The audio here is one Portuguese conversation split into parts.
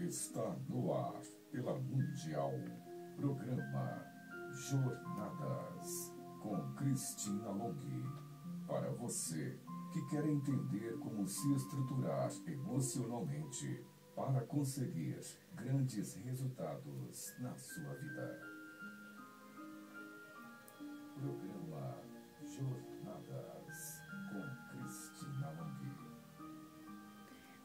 Está no ar, pela Mundial, programa Jornadas, com Cristina Long. Para você que quer entender como se estruturar emocionalmente para conseguir grandes resultados na sua vida. Programa Jornadas, com Cristina Long.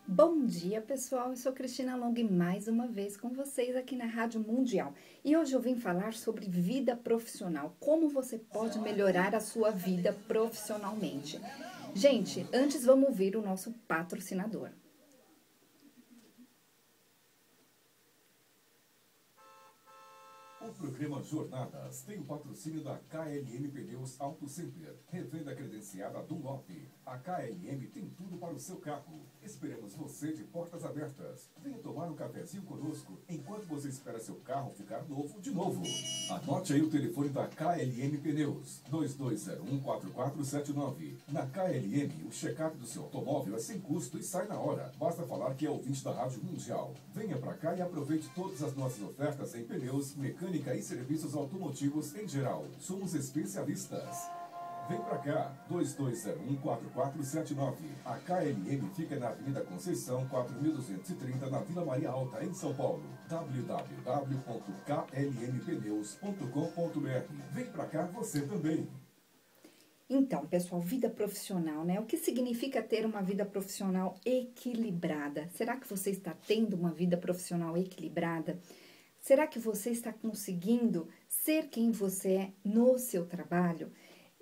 Bom dia, pessoal, eu sou Cristina Long mais uma vez com vocês aqui na Rádio Mundial. E hoje eu vim falar sobre vida profissional, como você pode melhorar a sua vida profissionalmente. Gente, antes vamos ouvir o nosso patrocinador. O programa Jornadas tem o patrocínio da KLM Pneus Auto Center, revenda credenciada Dunlop. A KLM tem tudo para o seu carro. Esperamos você de portas abertas. Venha tomar um cafezinho conosco enquanto você espera seu carro ficar novo de novo. Anote aí o telefone da KLM Pneus, 2201-4479. Na KLM, o check-up do seu automóvel é sem custo e sai na hora. Basta falar que é ouvinte da Rádio Mundial. Venha para cá e aproveite todas as nossas ofertas em pneus, mecânica e serviços automotivos em geral. Somos especialistas. Vem pra cá, 2201-4479. A KLM fica na Avenida Conceição, 4230, na Vila Maria Alta, em São Paulo. www.klmpneus.com.br. Vem pra cá você também. Então, pessoal, vida profissional, né? O que significa ter uma vida profissional equilibrada? Será que você está tendo uma vida profissional equilibrada? Será que você está conseguindo ser quem você é no seu trabalho?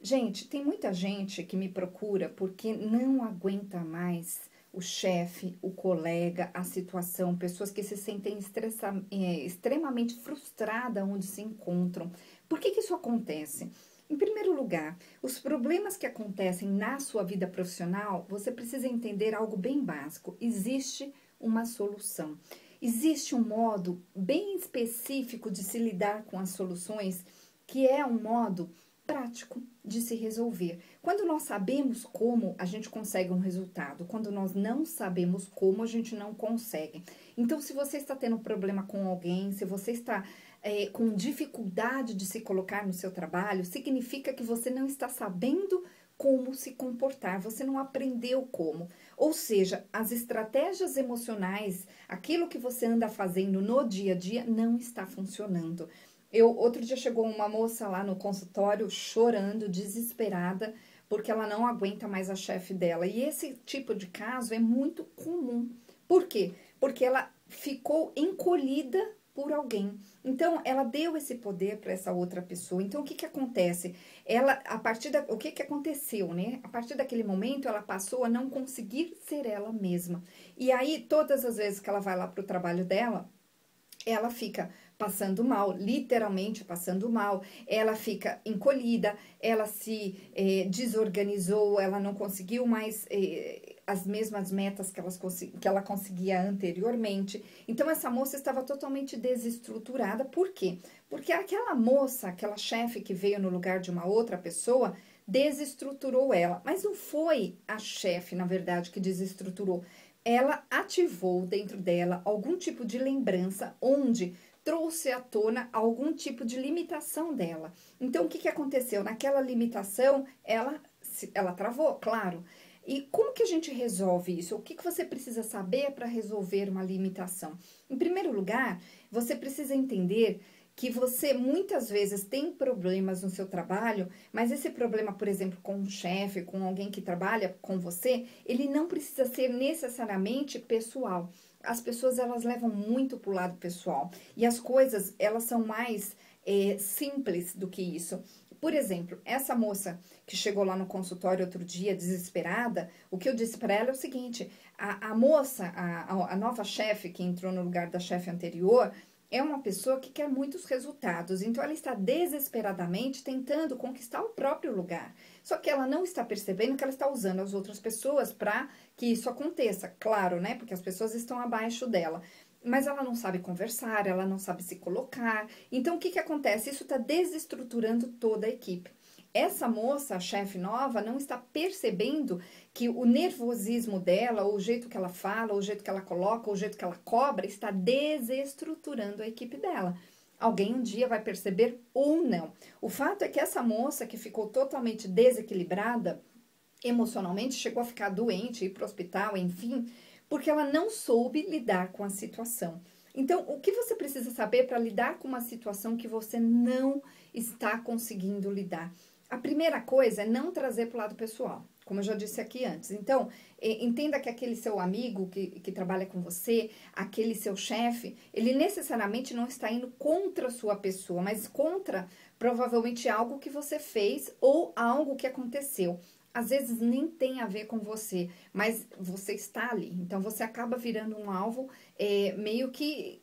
Gente, tem muita gente que me procura porque não aguenta mais o chefe, o colega, a situação, pessoas que se sentem extremamente frustradas onde se encontram. Por que isso acontece? Em primeiro lugar, os problemas que acontecem na sua vida profissional, você precisa entender algo bem básico. Existe uma solução. Existe um modo bem específico de se lidar com as soluções, que é um modo prático de se resolver. Quando nós sabemos como, a gente consegue um resultado. Quando nós não sabemos como, a gente não consegue. Então, se você está tendo um problema com alguém, se você está com dificuldade de se colocar no seu trabalho, significa que você não está sabendo como se comportar, você não aprendeu como. Ou seja, as estratégias emocionais, aquilo que você anda fazendo no dia a dia, não está funcionando. Outro dia chegou uma moça lá no consultório chorando, desesperada, porque ela não aguenta mais a chefe dela. E esse tipo de caso é muito comum. Por quê? Porque ela ficou encolhida por alguém. Então, ela deu esse poder para essa outra pessoa. Então, o que acontece? O que aconteceu, né? A partir daquele momento, ela passou a não conseguir ser ela mesma. E aí, todas as vezes que ela vai lá para o trabalho dela, ela fica passando mal, literalmente passando mal, ela fica encolhida, ela se desorganizou, ela não conseguiu mais as mesmas metas que ela conseguia anteriormente. Então, essa moça estava totalmente desestruturada. Por quê? Porque aquela moça, aquela chefe que veio no lugar de uma outra pessoa, desestruturou ela. Mas não foi a chefe, na verdade, que desestruturou. Ela ativou dentro dela algum tipo de lembrança onde trouxe à tona algum tipo de limitação dela. Então, o que aconteceu? Naquela limitação, ela travou, claro. E como que a gente resolve isso? O que você precisa saber para resolver uma limitação? Em primeiro lugar, você precisa entender que você muitas vezes tem problemas no seu trabalho, mas esse problema, por exemplo, com um chefe, com alguém que trabalha com você, ele não precisa ser necessariamente pessoal. As pessoas, elas levam muito pro lado pessoal. E as coisas, elas são mais simples do que isso. Por exemplo, essa moça que chegou lá no consultório outro dia, desesperada, o que eu disse para ela é o seguinte, a moça, a nova chefe que entrou no lugar da chefe anterior, é uma pessoa que quer muitos resultados, então ela está desesperadamente tentando conquistar o próprio lugar. Só que ela não está percebendo que ela está usando as outras pessoas para que isso aconteça. Claro, né? Porque as pessoas estão abaixo dela. Mas ela não sabe conversar, ela não sabe se colocar. Então, o que acontece? Isso está desestruturando toda a equipe. essa moça, a chefe nova, não está percebendo que o nervosismo dela, ou o jeito que ela fala, ou o jeito que ela coloca, ou o jeito que ela cobra, está desestruturando a equipe dela. Alguém um dia vai perceber ou não. O fato é que essa moça que ficou totalmente desequilibrada emocionalmente, chegou a ficar doente, ir para o hospital, enfim, porque ela não soube lidar com a situação. Então, o que você precisa saber para lidar com uma situação que você não está conseguindo lidar? A primeira coisa é não trazer para o lado pessoal, como eu já disse aqui antes. Então, entenda que aquele seu amigo que trabalha com você, aquele seu chefe, ele necessariamente não está indo contra a sua pessoa, mas contra provavelmente algo que você fez ou algo que aconteceu. Às vezes nem tem a ver com você, mas você está ali. Então, você acaba virando um alvo meio que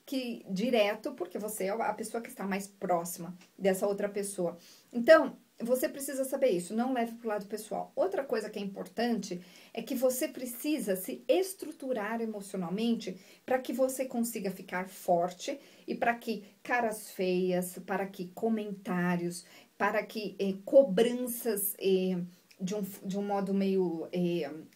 direto, porque você é a pessoa que está mais próxima dessa outra pessoa. Então, você precisa saber isso, não leve para o lado pessoal. Outra coisa que é importante é que você precisa se estruturar emocionalmente para que você consiga ficar forte e para que caras feias, para que comentários, para que cobranças... de um modo meio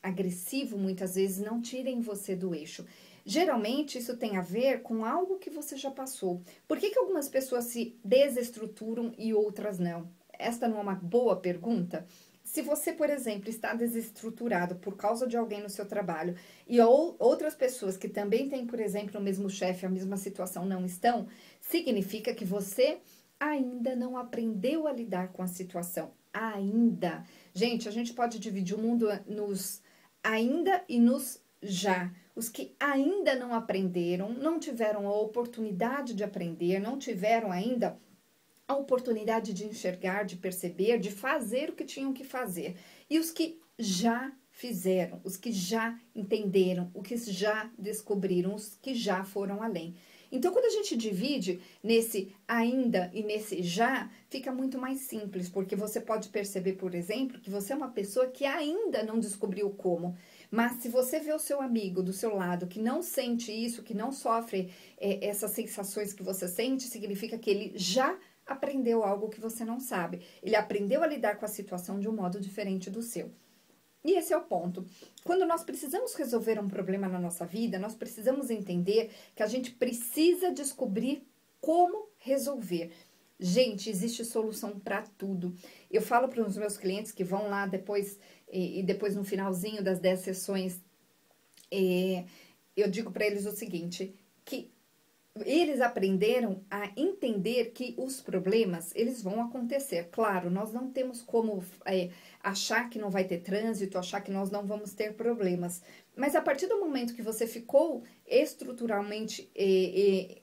agressivo, muitas vezes, não tirem você do eixo. Geralmente, isso tem a ver com algo que você já passou. Por que algumas pessoas se desestruturam e outras não? Esta não é uma boa pergunta? Se você, por exemplo, está desestruturado por causa de alguém no seu trabalho e outras pessoas que também têm, por exemplo, o mesmo chefe, a mesma situação não estão, significa que você ainda não aprendeu a lidar com a situação. Ainda. Gente, a gente pode dividir o mundo nos ainda e nos já. Os que ainda não aprenderam, não tiveram a oportunidade de aprender, não tiveram ainda a oportunidade de enxergar, de perceber, de fazer o que tinham que fazer. E os que já fizeram, os que já entenderam, os que já descobriram, os que já foram além. Então, quando a gente divide nesse ainda e nesse já, fica muito mais simples, porque você pode perceber, por exemplo, que você é uma pessoa que ainda não descobriu como. Mas se você vê o seu amigo do seu lado que não sente isso, que não sofre essas sensações que você sente, significa que ele já aprendeu algo que você não sabe. Ele aprendeu a lidar com a situação de um modo diferente do seu. E esse é o ponto. Quando nós precisamos resolver um problema na nossa vida, nós precisamos entender que a gente precisa descobrir como resolver. Gente, existe solução para tudo. Eu falo para os meus clientes que vão lá depois, e depois no finalzinho das 10 sessões, eu digo para eles o seguinte, que eles aprenderam a entender que os problemas, eles vão acontecer. Claro, nós não temos como achar que não vai ter trânsito, achar que nós não vamos ter problemas. Mas a partir do momento que você ficou estruturalmente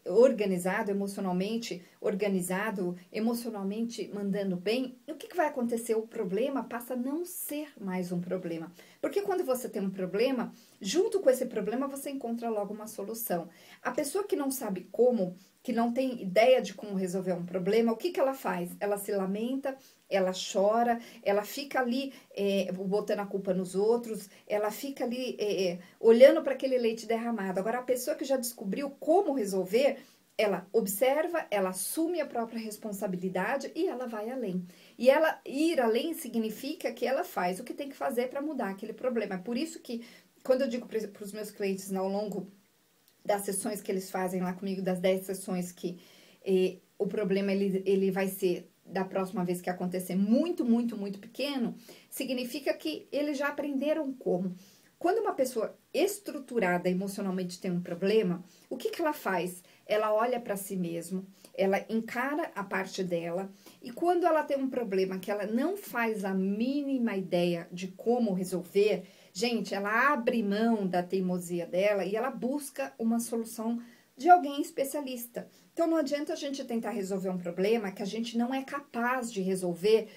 organizado, emocionalmente organizado, emocionalmente mandando bem, o que vai acontecer? O problema passa a não ser mais um problema. Porque quando você tem um problema, junto com esse problema você encontra logo uma solução. A pessoa que não sabe como, que não tem ideia de como resolver um problema, o que ela faz? Ela se lamenta, ela chora, ela fica ali botando a culpa nos outros, ela fica ali olhando para aquele leite derramado. Agora, a pessoa que já descobriu como resolver, ela observa, ela assume a própria responsabilidade e ela vai além. E ela ir além significa que ela faz o que tem que fazer para mudar aquele problema. É por isso que, quando eu digo para os meus clientes ao longo das sessões que eles fazem lá comigo, das 10 sessões, que o problema ele vai ser, da próxima vez que acontecer, muito, muito, muito pequeno, significa que eles já aprenderam como. Quando uma pessoa estruturada emocionalmente tem um problema, o que ela faz? Ela olha para si mesma, ela encara a parte dela, e quando ela tem um problema que ela não faz a mínima ideia de como resolver, gente, ela abre mão da teimosia dela e ela busca uma solução de alguém especialista. Então, não adianta a gente tentar resolver um problema que a gente não é capaz de resolver,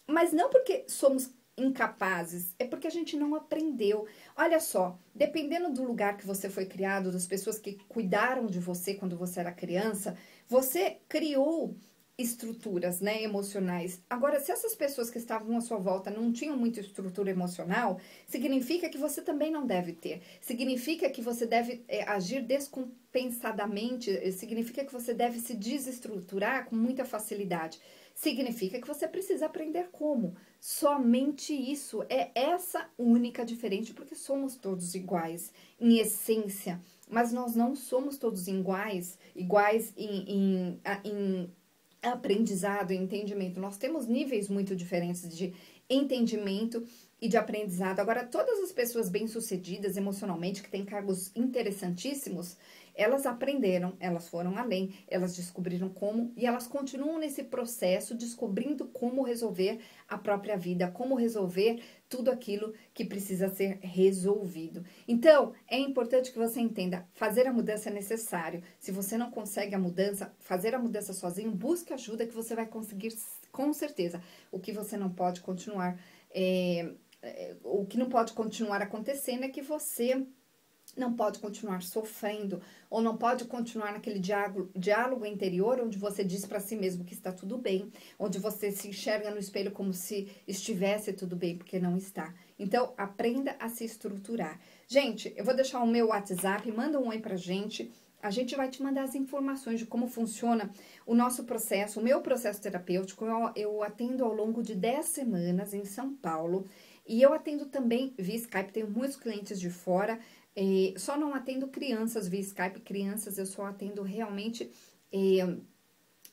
mas não porque somos incapazes, é porque a gente não aprendeu. Olha só, dependendo do lugar que você foi criado, das pessoas que cuidaram de você quando você era criança, você criou estruturas, né, emocionais. Agora, se essas pessoas que estavam à sua volta não tinham muita estrutura emocional, significa que você também não deve ter. Significa que você deve agir descompensadamente, significa que você deve se desestruturar com muita facilidade. significa que você precisa aprender como. Somente isso, é essa única diferença, porque somos todos iguais em essência, mas nós não somos todos iguais em aprendizado e entendimento. Nós temos níveis muito diferentes de entendimento e de aprendizado. Agora, todas as pessoas bem-sucedidas emocionalmente, que têm cargos interessantíssimos, elas aprenderam, elas foram além, elas descobriram como e elas continuam nesse processo descobrindo como resolver a própria vida, como resolver tudo aquilo que precisa ser resolvido. Então, é importante que você entenda, fazer a mudança é necessário. Se você não consegue a mudança, fazer a mudança sozinho, busque ajuda que você vai conseguir com certeza. O que você não pode continuar, o que não pode continuar acontecendo é que você não pode continuar sofrendo, ou não pode continuar naquele diálogo interior onde você diz para si mesmo que está tudo bem, onde você se enxerga no espelho como se estivesse tudo bem, porque não está. Então, aprenda a se estruturar. Gente, eu vou deixar o meu WhatsApp, manda um oi pra gente. A gente vai te mandar as informações de como funciona o nosso processo, o meu processo terapêutico. Eu atendo ao longo de 10 semanas em São Paulo, e eu atendo também via Skype, tenho muitos clientes de fora. Só não atendo crianças via Skype, crianças eu só atendo realmente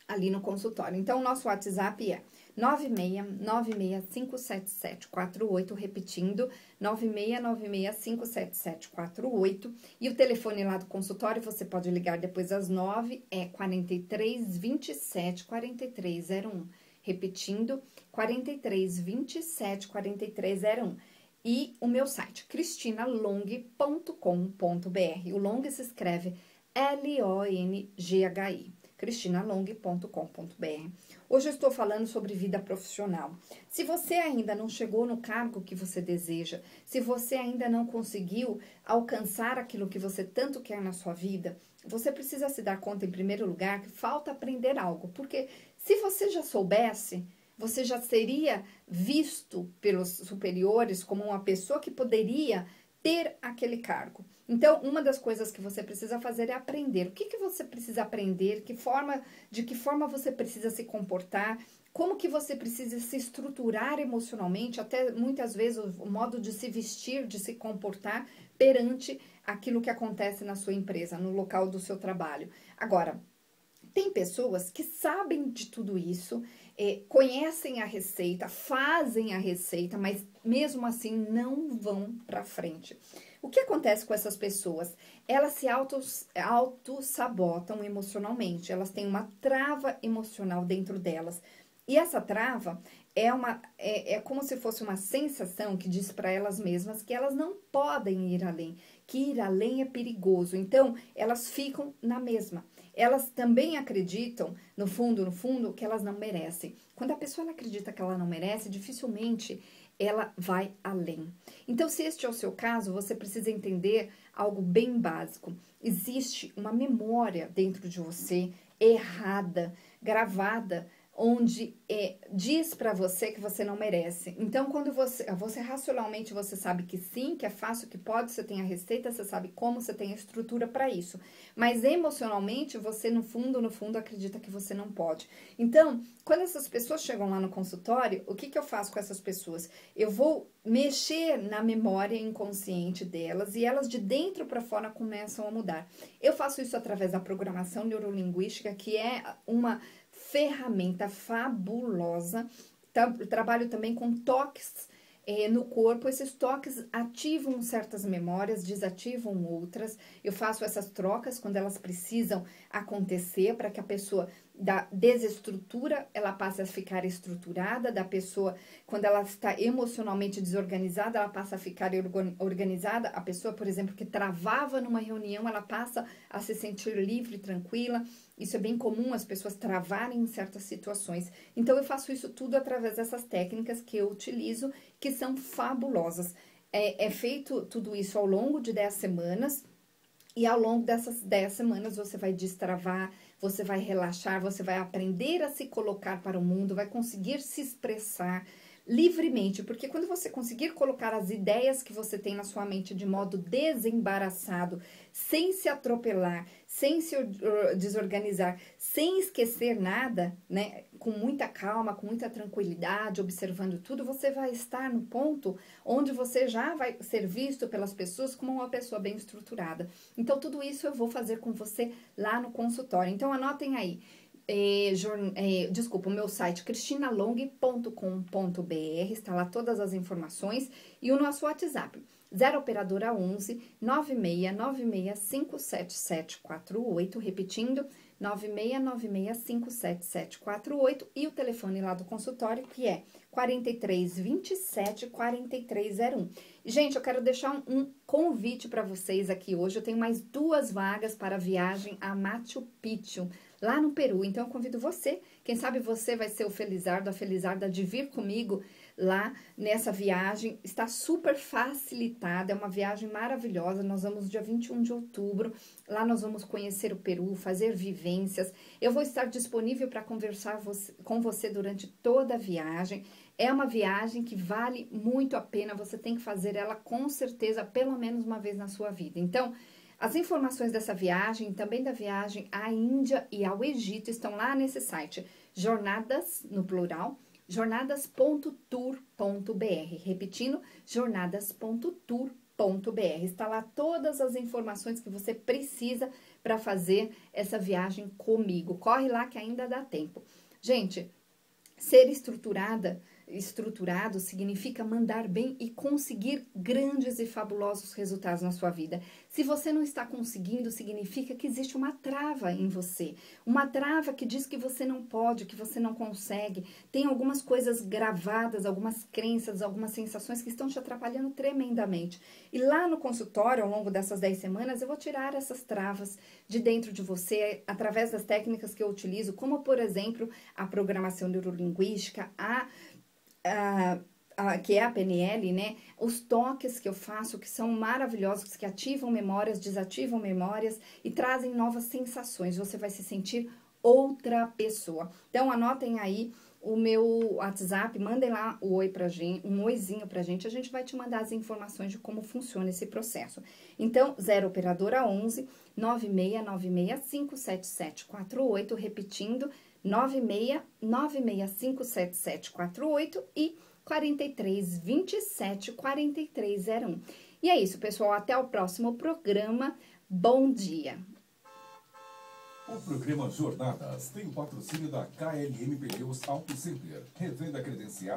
ali no consultório. Então, o nosso WhatsApp é 969657748, repetindo, 969657748. E o telefone lá do consultório, você pode ligar depois das 9, é 4327-4301. Repetindo, 4327-4301. E o meu site, cristinalong.com.br. O Long se escreve L-O-N-G-H-I. cristinalong.com.br. Hoje eu estou falando sobre vida profissional. Se você ainda não chegou no cargo que você deseja, se você ainda não conseguiu alcançar aquilo que você tanto quer na sua vida, você precisa se dar conta, em primeiro lugar, que falta aprender algo. Porque se você já soubesse, você já seria visto pelos superiores como uma pessoa que poderia ter aquele cargo. Então, uma das coisas que você precisa fazer é aprender. O que você precisa aprender? De que forma você precisa se comportar? Como que você precisa se estruturar emocionalmente? Até muitas vezes o modo de se vestir, de se comportar perante aquilo que acontece na sua empresa, no local do seu trabalho. Agora, tem pessoas que sabem de tudo isso, conhecem a receita, fazem a receita, mas mesmo assim não vão para frente. O que acontece com essas pessoas? Elas se auto-sabotam emocionalmente, elas têm uma trava emocional dentro delas. E essa trava é como se fosse uma sensação que diz para elas mesmas que elas não podem ir além, que ir além é perigoso. Então, elas ficam na mesma. Elas também acreditam, no fundo, que elas não merecem. Quando a pessoa acredita que ela não merece, dificilmente ela vai além. Então, se este é o seu caso, você precisa entender algo bem básico. Existe uma memória dentro de você errada, gravada, onde diz para você que você não merece. Então, quando você racionalmente você sabe que sim, que é fácil, que pode, você tem a receita, você sabe como, você tem a estrutura para isso. Mas emocionalmente, você no fundo acredita que você não pode. Então, quando essas pessoas chegam lá no consultório, o que eu faço com essas pessoas? Eu vou mexer na memória inconsciente delas e elas de dentro para fora começam a mudar. Eu faço isso através da programação neurolinguística, que é uma ferramenta fabulosa. Trabalho também com toques no corpo. Esses toques ativam certas memórias, desativam outras. Eu faço essas trocas quando elas precisam acontecer para que a pessoa da desestrutura, ela passe a ficar estruturada, da pessoa, quando ela está emocionalmente desorganizada, ela passa a ficar organizada. A pessoa, por exemplo, que travava numa reunião, ela passa a se sentir livre e tranquila. Isso é bem comum, as pessoas travarem em certas situações. Então, eu faço isso tudo através dessas técnicas que eu utilizo, que são fabulosas. É feito tudo isso ao longo de 10 semanas, e ao longo dessas 10 semanas você vai destravar, você vai relaxar, você vai aprender a se colocar para o mundo, vai conseguir se expressar livremente, porque quando você conseguir colocar as ideias que você tem na sua mente de modo desembaraçado, sem se atropelar, sem se desorganizar, sem esquecer nada, né, com muita calma, com muita tranquilidade, observando tudo, você vai estar no ponto onde você já vai ser visto pelas pessoas como uma pessoa bem estruturada. Então, tudo isso eu vou fazer com você lá no consultório. Então, anotem aí. O meu site cristinalong.com.br, está lá todas as informações, e o nosso WhatsApp 0 operadora 11 9696577748, repetindo 9696577748, e o telefone lá do consultório, que é 4327-4301. Gente, eu quero deixar um convite para vocês aqui hoje. Eu tenho mais 2 vagas para a viagem a Machu Picchu, lá no Peru. Então, eu convido você, quem sabe você vai ser o felizardo, a felizarda de vir comigo lá nessa viagem. Está super facilitada, é uma viagem maravilhosa. Nós vamos dia 21 de outubro, lá nós vamos conhecer o Peru, fazer vivências. Eu vou estar disponível para conversar com você durante toda a viagem. É uma viagem que vale muito a pena, você tem que fazer ela com certeza pelo menos uma vez na sua vida. Então, as informações dessa viagem, também da viagem à Índia e ao Egito, estão lá nesse site, jornadas, no plural, jornadas.tour.br. Repetindo, jornadas.tour.br. Está lá todas as informações que você precisa para fazer essa viagem comigo. Corre lá que ainda dá tempo. Gente, ser estruturado significa mandar bem e conseguir grandes e fabulosos resultados na sua vida. Se você não está conseguindo, significa que existe uma trava em você. Uma trava que diz que você não pode, que você não consegue. Tem algumas coisas gravadas, algumas crenças, algumas sensações que estão te atrapalhando tremendamente. E lá no consultório, ao longo dessas 10 semanas, eu vou tirar essas travas de dentro de você através das técnicas que eu utilizo, como, por exemplo, a programação neurolinguística, que é a PNL, né? Os toques que eu faço, que são maravilhosos, que ativam memórias, desativam memórias e trazem novas sensações. Você vai se sentir outra pessoa. Então, anotem aí o meu WhatsApp, mandem lá o oi pra gente, um oizinho pra gente, a gente vai te mandar as informações de como funciona esse processo. Então, 0 operadora 11 9696577748, repetindo, 9696577748 e 4327-4301. E é isso, pessoal. Até o próximo programa. Bom dia. O programa Jornadas tem o patrocínio da KLM Pneus Auto Center, revenda credenciada.